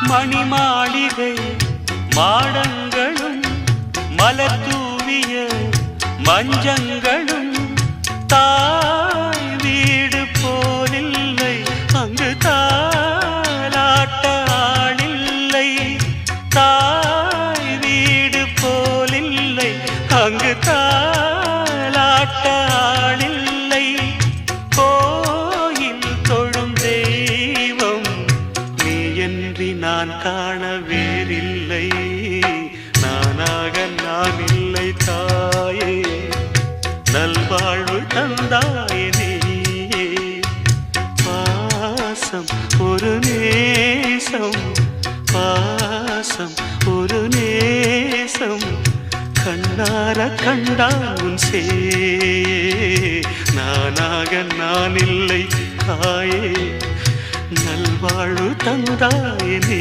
மணிமாளிகை மாடங்களும் மலர் தூவிய மஞ்சங்களும் தாய் வீடு போலில்லை, அங்கு தாலாட்ட ஆளில்லை. தாய் வீடு போலில்லை, அங்கு தாலாட்ட ஆளில்லை. கோயில் தொழும் தெய்வம் நீயன்றி நான் காண வேறில்லை. நானாக நான் இல்லை தாயே, நல்வாழ்வு தந்தாயே நீயே. பாசம் ஒரு நேசம், பாசம் ஒரு நேசம், கண்ணார கண்டான் உன் சே. நானாக நான் இல்லை தாயே, நல்வாழ்வு தந்தாயே நீ.